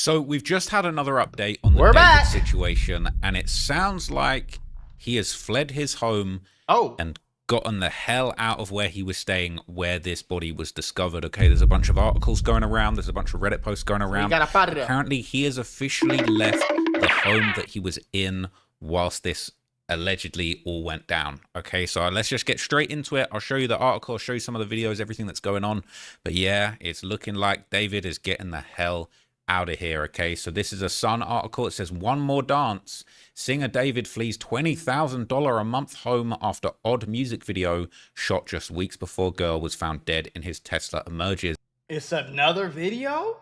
So we've just had another update on the David situation, and it sounds like he has fled his home and gotten the hell out of where he was staying, where this body was discovered. Okay, there's a bunch of articles going around. There's a bunch of Reddit posts going around. Apparently, he has officially left the home that he was in whilst this allegedly all went down. Okay, so let's just get straight into it. I'll show you the article, I'll show you some of the videos, everything that's going on. But yeah, it's looking like David is getting the hell out of here. Okay, so this is a Sun article. It says, one more dance. Singer David flees $20,000 a month home after odd music video shot just weeks before girl was found dead in his Tesla emerges. It's another video?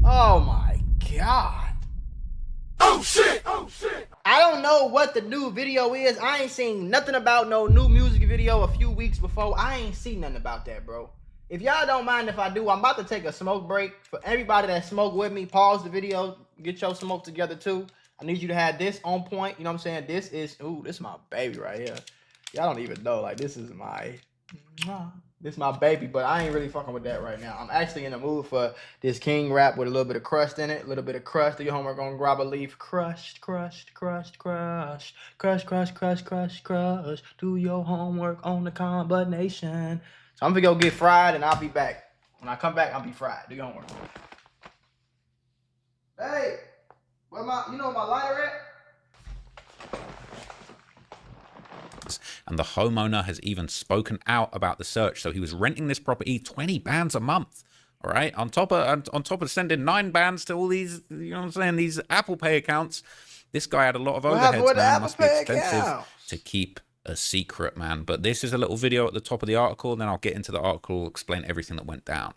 Oh my God. Oh shit! Oh shit! I don't know what the new video is. I ain't seen nothing about no new music video a few weeks before. I ain't seen nothing about that, bro. If y'all don't mind if I do, I'm about to take a smoke break. For everybody that smoke with me, pause the video, get your smoke together too. I need you to have this on point. You know what I'm saying? This is, ooh, this is my baby right here. Y'all don't even know, like, this is my baby, but I ain't really fucking with that right now. I'm actually in the mood for this king rap with a little bit of crust in it, a little bit of crust. Do your homework, gonna grab a leaf. Crushed, crushed, crushed, crushed, crush, crush, crush, crush, crush. Do your homework on the combination. So I'm gonna go get fried and I'll be back. When I come back, I'll be fried. Do your homework. Hey, where you know where my lighter at? And the homeowner has even spoken out about the search. So he was renting this property 20 bands a month. All right, on top of sending 9 bands to all these, you know what I'm saying, these Apple Pay accounts. This guy had a lot of overheads, man. It must be expensive to keep a secret, man. But this is a little video at the top of the article, and then I'll get into the article, explain everything that went down.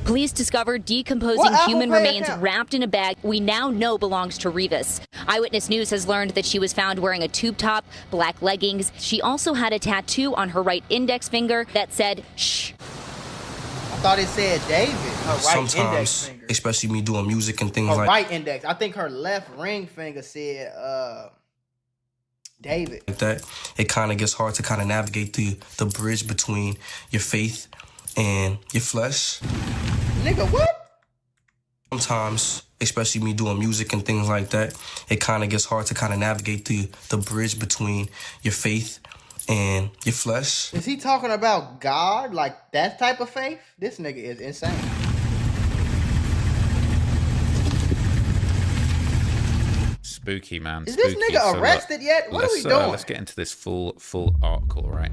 Police discovered decomposing human remains wrapped in a bag we now know belongs to Rivas. Eyewitness News has learned that she was found wearing a tube top, black leggings. She also had a tattoo on her right index finger that said, shh. I thought it said David, her right Sometimes, index finger. Especially me doing music and things her like right index. I think her left ring finger said, David. Like that. It kind of gets hard to kind of navigate the bridge between your faith and your flesh. Nigga, what? Sometimes, especially me doing music and things like that, it kind of gets hard to kind of navigate the bridge between your faith and your flesh. Is he talking about God? Like that type of faith? This nigga is insane. Spooky, man. Is this nigga arrested yet? What are we doing? Let's get into this full article, right?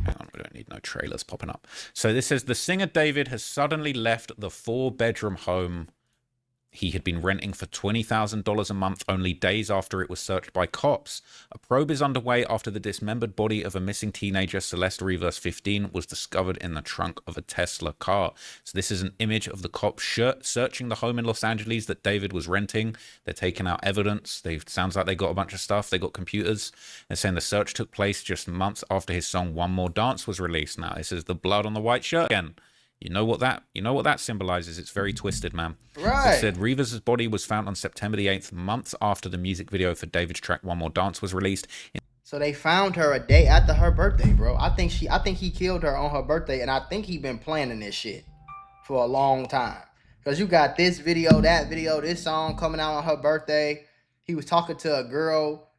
Hang on, we don't need no trailers popping up. So this says, the singer David has suddenly left the 4-bedroom home he had been renting for $20,000 a month only days after it was searched by cops. A probe is underway after the dismembered body of a missing teenager, Celeste Rivas, 15, was discovered in the trunk of a Tesla car. So this is an image of the cops searching the home in Los Angeles that David was renting. They're taking out evidence. Sounds like they got a bunch of stuff. They got computers. They're saying the search took place just months after his song One More Dance was released. Now, this is the blood on the white shirt again. You know what that symbolizes? It's very twisted, man. Right. It said Rivas' body was found on September the 8th, months after the music video for David's track One More Dance was released. So they found her a day after her birthday, bro. I think he killed her on her birthday, and I think he been planning this shit for a long time. Cause you got this video, that video, this song coming out on her birthday. He was talking to a girl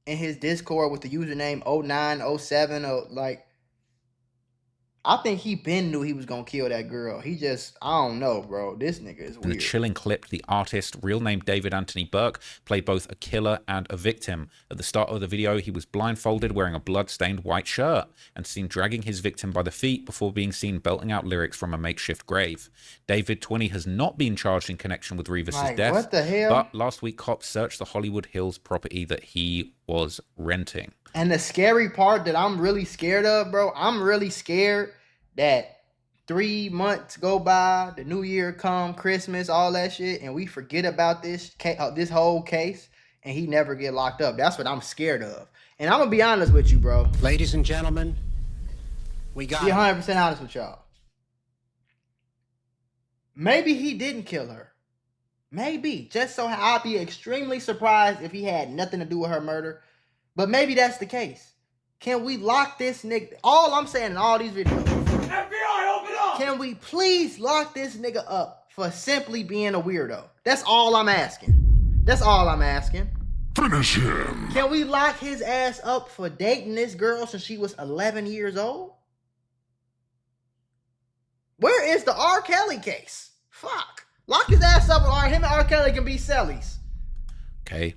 in his Discord with the username 0907 or like. I think he been knew he was gonna kill that girl. He just, I don't know, bro. This nigga is weird. In the chilling clip, the artist, real name David Anthony Burke, played both a killer and a victim. At the start of the video, he was blindfolded, wearing a blood-stained white shirt, and seen dragging his victim by the feet before being seen belting out lyrics from a makeshift grave. David, 20, has not been charged in connection with Rivas' death. What the hell? But last week, cops searched the Hollywood Hills property that he was renting. And the scary part that I'm really scared of, bro, I'm really scared that 3 months go by, the new year come, Christmas, all that shit, and we forget about this whole case, and he never get locked up. That's what I'm scared of. And I'm gonna be honest with you, bro. Ladies and gentlemen, we got. Be 100% honest with y'all. Maybe he didn't kill her. Maybe. Just so I'd be extremely surprised if he had nothing to do with her murder. But maybe that's the case. Can we lock this nigga? All I'm saying in all these videos. FBI, open up! Can we please lock this nigga up for simply being a weirdo. That's all I'm asking. That's all I'm asking. Finish him. Can we lock his ass up for dating this girl since she was 11 years old? Where is the R. Kelly case? Fuck. Lock his ass up with him and R. Kelly can be cellies. Okay.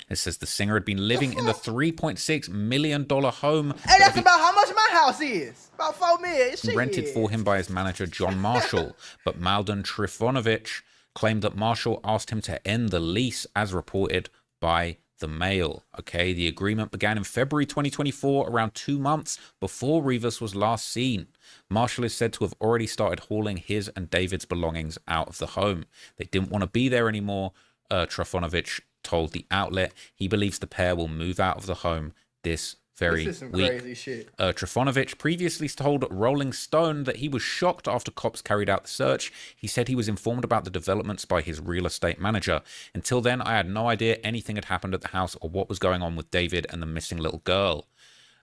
It says the singer had been living in the $3.6 million home. Hey, that's about how much my house is. About $4 million. Shit. Rented for him by his manager, John Marshall. But Mladen Trifonovich claimed that Marshall asked him to end the lease as reported by the Mail. Okay, the agreement began in February 2024, around 2 months before Rivas was last seen. Marshall is said to have already started hauling his and David's belongings out of the home. They didn't want to be there anymore, Trifonovich told the outlet. He believes the pair will move out of the home this very this is some week. crazy shit. Trifonovich previously told Rolling Stone that he was shocked after cops carried out the search. He said he was informed about the developments by his real estate manager. Until then, I had no idea anything had happened at the house or what was going on with David and the missing little girl.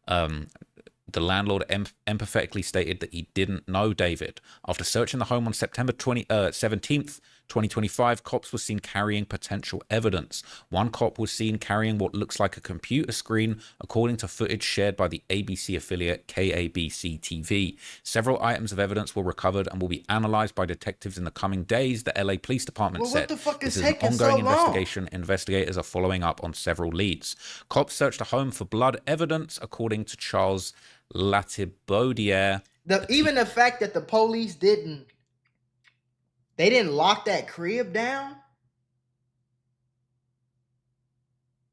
The landlord empathetically stated that he didn't know David. After searching the home on September 17th, 2025, cops were seen carrying potential evidence. One cop was seen carrying what looks like a computer screen, according to footage shared by the ABC affiliate KABC TV. Several items of evidence were recovered and will be analyzed by detectives in the coming days, the LA Police Department said. What the fuck is this is an taking ongoing so long? investigation. Investigators are following up on several leads. Cops searched a home for blood evidence, according to Charles Latibaudiere. Even the fact that the police didn't lock that crib down.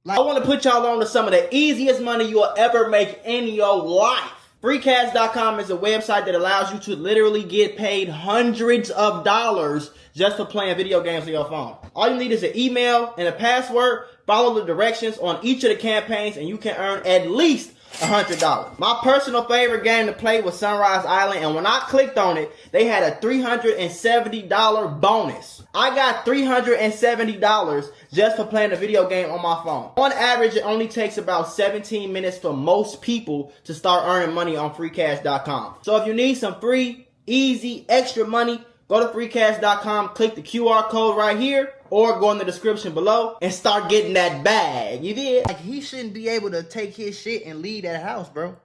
Like, I want to put y'all on to some of the easiest money you'll ever make in your life. Freecast.com is a website that allows you to literally get paid hundreds of dollars just for playing video games on your phone. All you need is an email and a password. Follow the directions on each of the campaigns and you can earn at least $100. My personal favorite game to play was Sunrise Island, and when I clicked on it, they had a $370 bonus. I got $370 just for playing a video game on my phone. On average, it only takes about 17 minutes for most people to start earning money on freecash.com. So if you need some free, easy, extra money, go to freecash.com, click the QR code right here, or go in the description below and start getting that bag. You did? Like, he shouldn't be able to take his shit and leave that house, bro.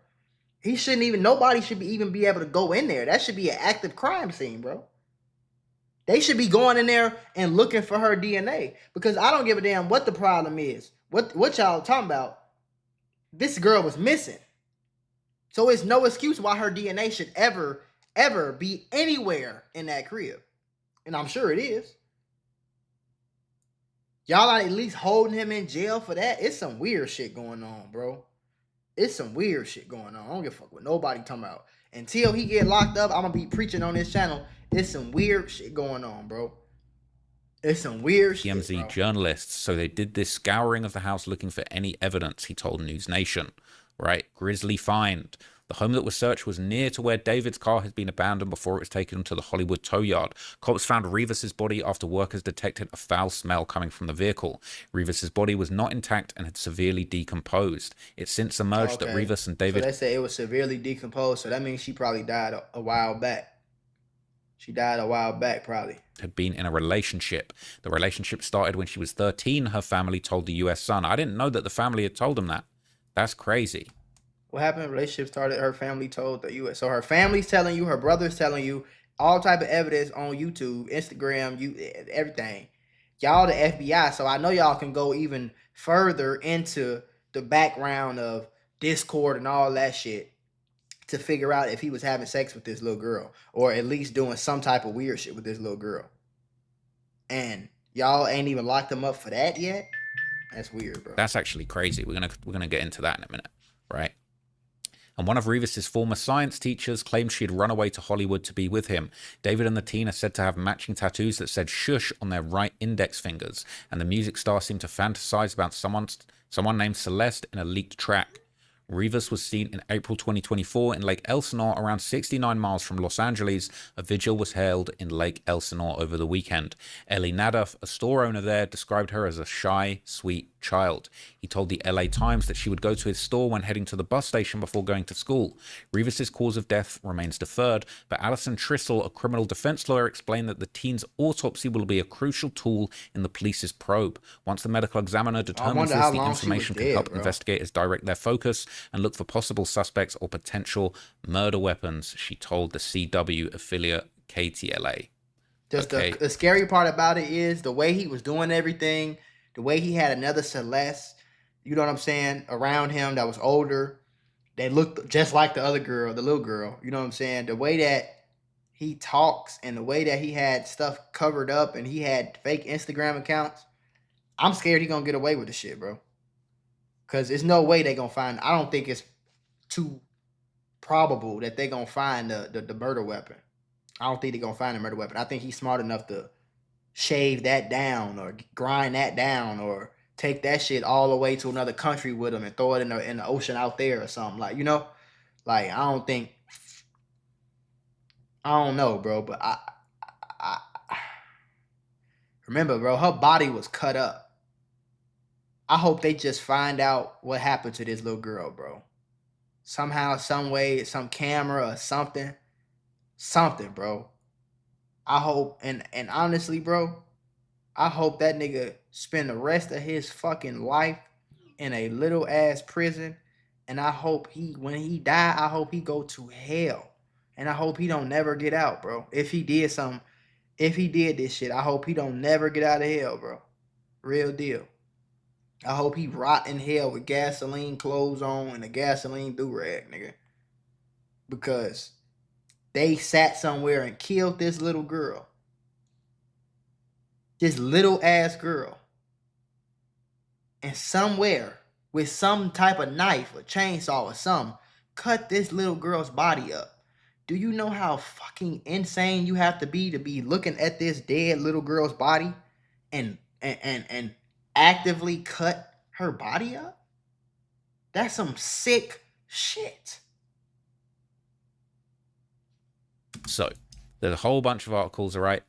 He shouldn't even, nobody should even be able to go in there. That should be an active crime scene, bro. They should be going in there and looking for her DNA, because I don't give a damn what the problem is. What y'all talking about? This girl was missing. So it's no excuse why her DNA should ever be anywhere in that crib. And I'm sure it is. Y'all are at least holding him in jail for that. It's some weird shit going on, bro. It's some weird shit going on. I don't give a fuck what nobody talking about. Until he get locked up, I'm going to be preaching on this channel. It's some weird shit going on, bro. It's some weird shit, TMZ bro. journalists. So they did this scouring of the house looking for any evidence, he told News Nation. Right? Grisly find. The home that was searched was near to where David's car had been abandoned before it was taken to the Hollywood tow yard. Cops found Rivas's body after workers detected a foul smell coming from the vehicle. Rivas's body was not intact and had severely decomposed. It's since emerged that Rivas and David... So they say it was severely decomposed, so that means she probably died a while back. She died a while back, probably. Had been in a relationship. The relationship started when she was 13, her family told the U.S. Sun. I didn't know that the family had told them that. That's crazy. What happened? Relationship started. Her family told the U.S. So her family's telling you, her brother's telling you, all type of evidence on YouTube, Instagram, everything. Y'all the FBI, so I know y'all can go even further into the background of Discord and all that shit to figure out if he was having sex with this little girl, or at least doing some type of weird shit with this little girl. And y'all ain't even locked him up for that yet? That's weird, bro. That's actually crazy. We're gonna get into that in a minute, right? And one of Rivas's former science teachers claimed she had run away to Hollywood to be with him. David and the teen are said to have matching tattoos that said shush on their right index fingers, and the music star seemed to fantasize about someone named Celeste in a leaked track. Rivas was seen in April 2024 in Lake Elsinore, around 69 miles from Los Angeles. A vigil was held in Lake Elsinore over the weekend. Eli Nadaf, a store owner there, described her as a shy, sweet child. He told the LA Times that she would go to his store when heading to the bus station before going to school. Rivas' cause of death remains deferred, but Alison Trissel, a criminal defense lawyer, explained that the teen's autopsy will be a crucial tool in the police's probe. Once the medical examiner determines this, the information can help investigators direct their focus and look for possible suspects or potential murder weapons, she told the CW affiliate KTLA. Just the scary part about it is the way he was doing everything, the way he had another Celeste, you know what I'm saying, around him that was older. They looked just like the other girl, the little girl, you know what I'm saying? The way that he talks and the way that he had stuff covered up and he had fake Instagram accounts, I'm scared he's going to get away with the shit, bro. Because there's no way they're going to find, I don't think it's too probable that they're going to find the murder weapon. I don't think they're going to find a murder weapon. I think he's smart enough to shave that down or grind that down or take that shit all the way to another country with him and throw it in the ocean out there or something. Like, you know? Like, I don't know, bro. But I remember, bro, her body was cut up. I hope they just find out what happened to this little girl, bro. Somehow, some way, some camera or something. Something, bro. I hope, and honestly, bro, I hope that nigga spend the rest of his fucking life in a little ass prison. And I hope when he die, I hope he go to hell. And I hope he don't never get out, bro. If he did this shit, I hope he don't never get out of hell, bro. Real deal. I hope he rot in hell with gasoline clothes on and a gasoline do-rag, nigga. Because they sat somewhere and killed this little girl. This little ass girl. And somewhere, with some type of knife or chainsaw or something, cut this little girl's body up. Do you know how fucking insane you have to be looking at this dead little girl's body and actively cut her body up? That's some sick shit. So, there's a whole bunch of articles, all right,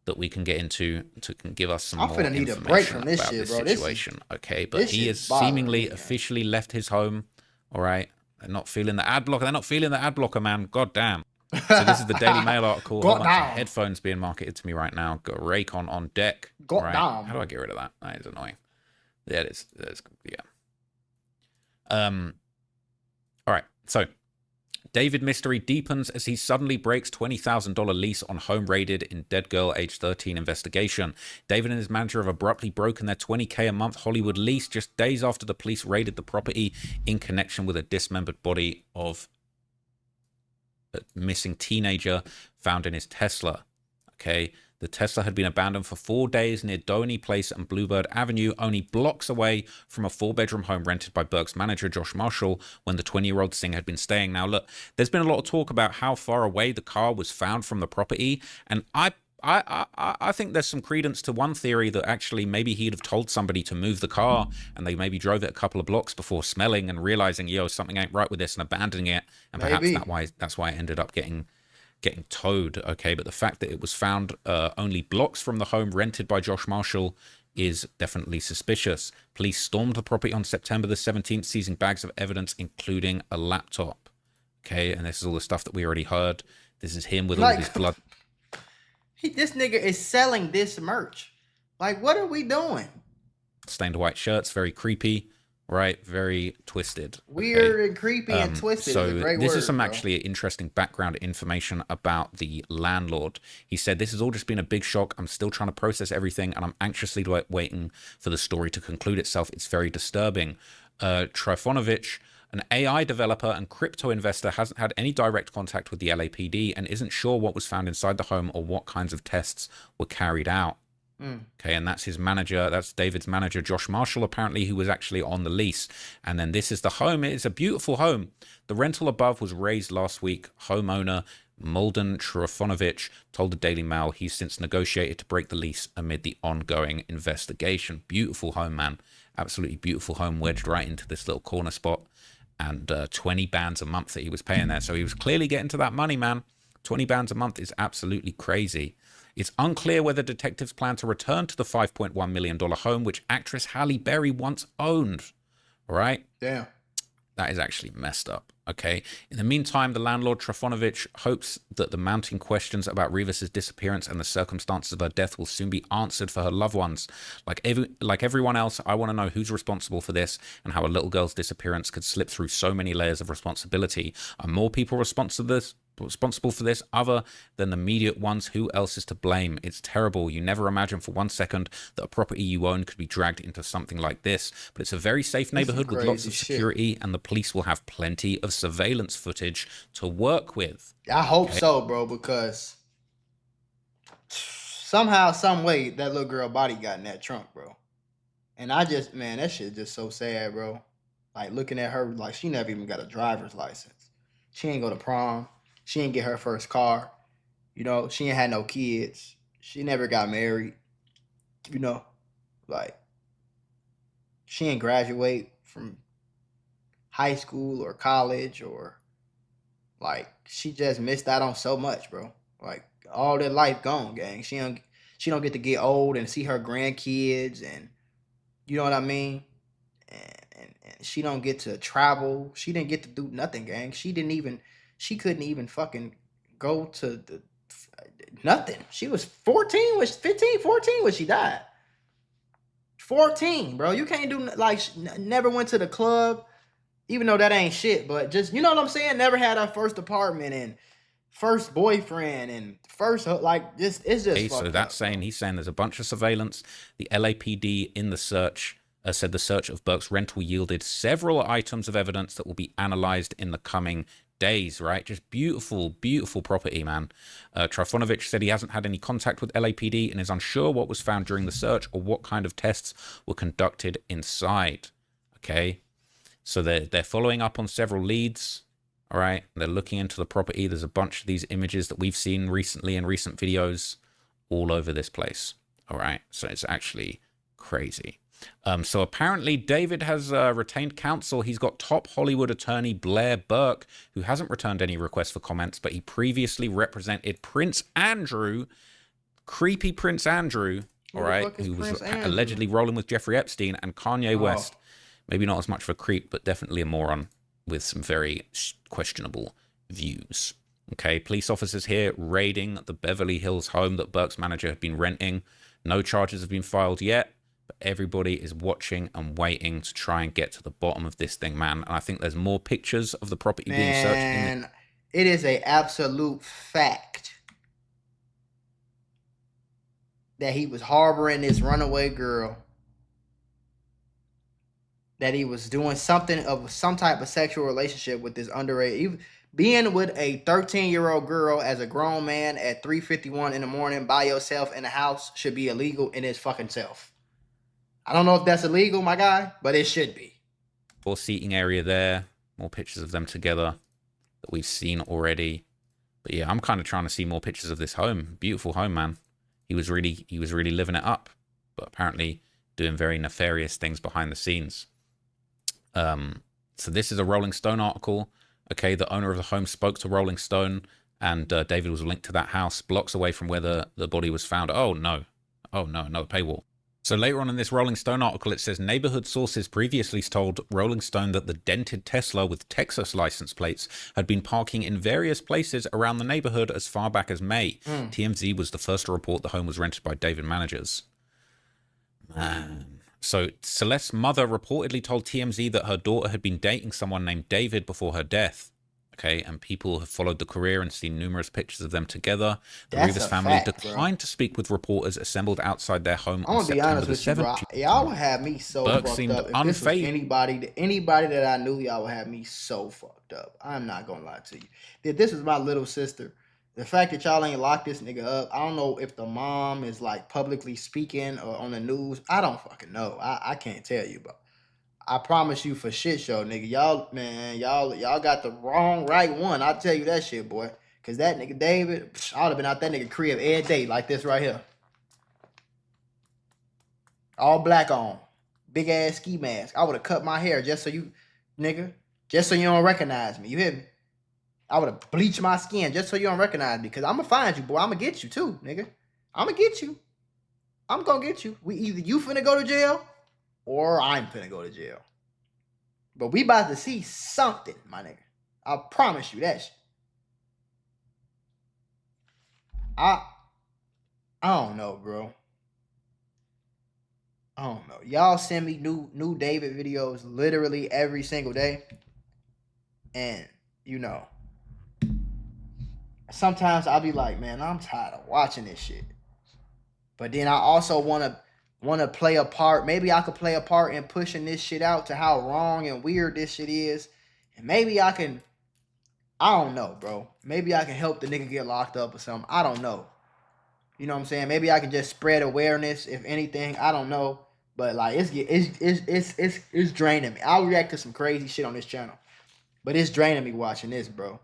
that we can get into to give us some more information need a break from this about shit, this bro. situation. Okay, but he has seemingly officially left his home. All right, they're not feeling the ad blocker. They're not feeling the ad blocker, man. God damn. So this is the Daily Mail article. A whole bunch of headphones being marketed to me right now. Got Raycon on deck. Right. How do I get rid of that? That is annoying. Yeah, it is. Yeah. All right. So David mystery deepens as he suddenly breaks $20,000 lease on home raided in dead girl age 13 investigation. David and his manager have abruptly broken their $20K a month Hollywood lease just days after the police raided the property in connection with a dismembered body of a missing teenager found in his Tesla. Okay. The Tesla had been abandoned for 4 days near Doney Place and Bluebird Avenue, only blocks away from a 4-bedroom home rented by Burke's manager, Josh Marshall, when the 20-year-old singer had been staying. Now, look, there's been a lot of talk about how far away the car was found from the property, and I think there's some credence to one theory that actually maybe he'd have told somebody to move the car, and they maybe drove it a couple of blocks before smelling and realizing, yo, something ain't right with this, and abandoning it, and perhaps that's why it ended up getting towed. Okay, but the fact that it was found only blocks from the home rented by Josh Marshall is definitely suspicious. Police stormed the property on September the 17th, seizing bags of evidence, including a laptop. Okay, and this is all the stuff that we already heard. This is him with all of his blood. This nigga is selling this merch. Like, what are we doing? Stained white shirts, very creepy. Right, very twisted. Weird and creepy and twisted. So is a great this word, is some bro. actually interesting background information about the landlord. He said, "This has all just been a big shock. I'm still trying to process everything, and I'm anxiously waiting for the story to conclude itself. It's very disturbing." Trifonovich, an AI developer and crypto investor, hasn't had any direct contact with the LAPD and isn't sure what was found inside the home or what kinds of tests were carried out. Okay, and that's his manager. That's David's manager, Josh Marshall, apparently, who was actually on the lease. And then this is the home. It is a beautiful home. The rental above was raised last week. Homeowner Molden Trifonovich told the Daily Mail he's since negotiated to break the lease amid the ongoing investigation. Beautiful home, man. Absolutely beautiful home, wedged right into this little corner spot. and 20 bands a month that he was paying there. So he was clearly getting to that money, man. 20 bands a month is absolutely crazy. It's unclear whether detectives plan to return to the $5.1 million home, which actress Halle Berry once owned. All right? Damn. That is actually messed up, okay? In the meantime, the landlord, Trifonovich, hopes that the mounting questions about Rivas' disappearance and the circumstances of her death will soon be answered for her loved ones. Like everyone else, I want to know who's responsible for this and how a little girl's disappearance could slip through so many layers of responsibility. Are more people responsible for this other than the immediate ones? Who else is to blame? It's terrible. You never imagine for 1 second that a property you own could be dragged into something like this, but it's a very safe neighborhood with lots of security, and the police will have plenty of surveillance footage to work with. I hope so, bro, because somehow, some way, that little girl body got in that trunk, bro. And I just, man, that shit just so sad, bro. Like, looking at her, like, she never even got a driver's license. She ain't go to prom. She ain't get her first car. You know, she ain't had no kids. She never got married. You know, like, she ain't graduate from high school or college, or, like, she just missed out on so much, bro. Like, all that life gone, gang. She don't get to get old and see her grandkids, and you know what I mean? And she don't get to travel. She didn't get to do nothing, gang. She couldn't even fucking go to nothing. She was 14, was 15, 14 when she died. 14, bro. You can't do, like, never went to the club, even though that ain't shit, but just, you know what I'm saying? Never had her first apartment and first boyfriend and first, like, just, it's just fucked so that's up, saying, he's saying there's a bunch of surveillance. The LAPD in the search said the search of Burke's rental yielded several items of evidence that will be analyzed in the coming days, right? Just beautiful, beautiful property, man. Trifonovich said he hasn't had any contact with LAPD and is unsure what was found during the search or what kind of tests were conducted inside. Okay, so they're following up on several leads. All right, they're looking into the property. There's a bunch of these images that we've seen recently in recent videos all over this place. All right, so it's actually crazy. So apparently David has retained counsel. He's got top Hollywood attorney Blair Burke, who hasn't returned any requests for comments, but he previously represented Prince Andrew, creepy Prince Andrew, all right, who was allegedly rolling with Jeffrey Epstein, and Kanye West. Maybe not as much of a creep, but definitely a moron with some very questionable views. Okay, police officers here raiding the Beverly Hills home that Burke's manager had been renting. No charges have been filed yet. Everybody is watching and waiting to try and get to the bottom of this thing, man. And I think there's more pictures of the property being searched. Man, it is a absolute fact that he was harboring this runaway girl, that he was doing some type of sexual relationship with this underage. Being with a 13-year-old girl as a grown man at 3:51 in the morning by yourself in the house should be illegal in its fucking self. I don't know if that's illegal, my guy, but it should be. More seating area there. More pictures of them together that we've seen already. But yeah, I'm kind of trying to see more pictures of this home. Beautiful home, man. He was really living it up, but apparently doing very nefarious things behind the scenes. So this is a Rolling Stone article. Okay, the owner of the home spoke to Rolling Stone, and David was linked to that house blocks away from where the body was found. Oh no, paywall. So later on in this Rolling Stone article, it says neighborhood sources previously told Rolling Stone that the dented Tesla with Texas license plates had been parking in various places around the neighborhood as far back as May. TMZ was the first to report the home was rented by David managers. Man. So Celeste's mother reportedly told TMZ that her daughter had been dating someone named David before her death. Okay, and people have followed the career and seen numerous pictures of them together. The Rivas family declined to speak with reporters assembled outside their home on September the 7th. Bro. Y'all would have me so Burke fucked seemed up. If unfazed. this was anybody that I knew, y'all would have me so fucked up. I'm not gonna lie to you. If this was my little sister, the fact that y'all ain't locked this nigga up, I don't know if the mom is like publicly speaking or on the news. I don't fucking know. I can't tell you, bro. I promise you for shit show, nigga. Y'all got the right one. I'll tell you that shit, boy. Cause that nigga David, I would have been out that nigga crib every day like this right here. All black on. Big ass ski mask. I would have cut my hair just so you, nigga. Just so you don't recognize me. You hear me? I would have bleached my skin just so you don't recognize me. Because I'm going to find you, boy. I'm going to get you too, nigga. I'm going to get you. I'm going to get you. Either you finna go to jail or I'm finna go to jail. But we about to see something, my nigga. I promise you that shit. I don't know, bro. I don't know. Y'all send me new David videos literally every single day. And, you know, sometimes I'll be like, man, I'm tired of watching this shit. But then I also want to play a part. Maybe I could play a part in pushing this shit out to how wrong and weird this shit is. And maybe I don't know, bro. Maybe I can help the nigga get locked up or something. I don't know. You know what I'm saying? Maybe I can just spread awareness, if anything. I don't know. But like it's draining me. I'll react to some crazy shit on this channel. But it's draining me watching this, bro.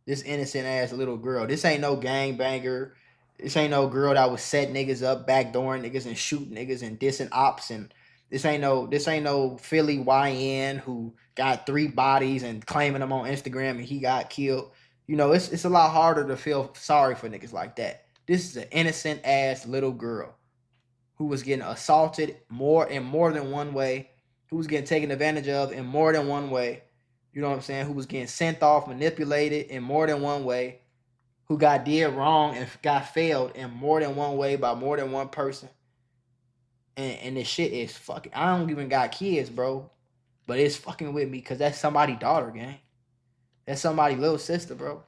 This innocent ass little girl. This ain't no gangbanger. This ain't no girl that would set niggas up, backdooring niggas and shoot niggas and dissing ops. And this ain't no Philly YN who got 3 bodies and claiming them on Instagram and he got killed. You know, it's a lot harder to feel sorry for niggas like that. This is an innocent ass little girl who was getting assaulted in more than one way, who was getting taken advantage of in more than one way. You know what I'm saying? Who was getting sent off, manipulated in more than one way, who got did wrong and got failed in more than one way by more than one person. And this shit is fucking, I don't even got kids, bro. But it's fucking with me because that's somebody's daughter, gang. That's somebody's little sister, bro.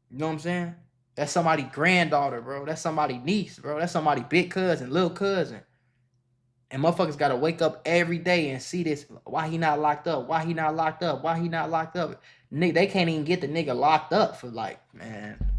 You know what I'm saying? That's somebody's granddaughter, bro. That's somebody's niece, bro. That's somebody's big cousin, little cousin. And motherfuckers got to wake up every day and see this. Why he not locked up? Why he not locked up? Why he not locked up? Nigga, they can't even get the nigga locked up for like, man.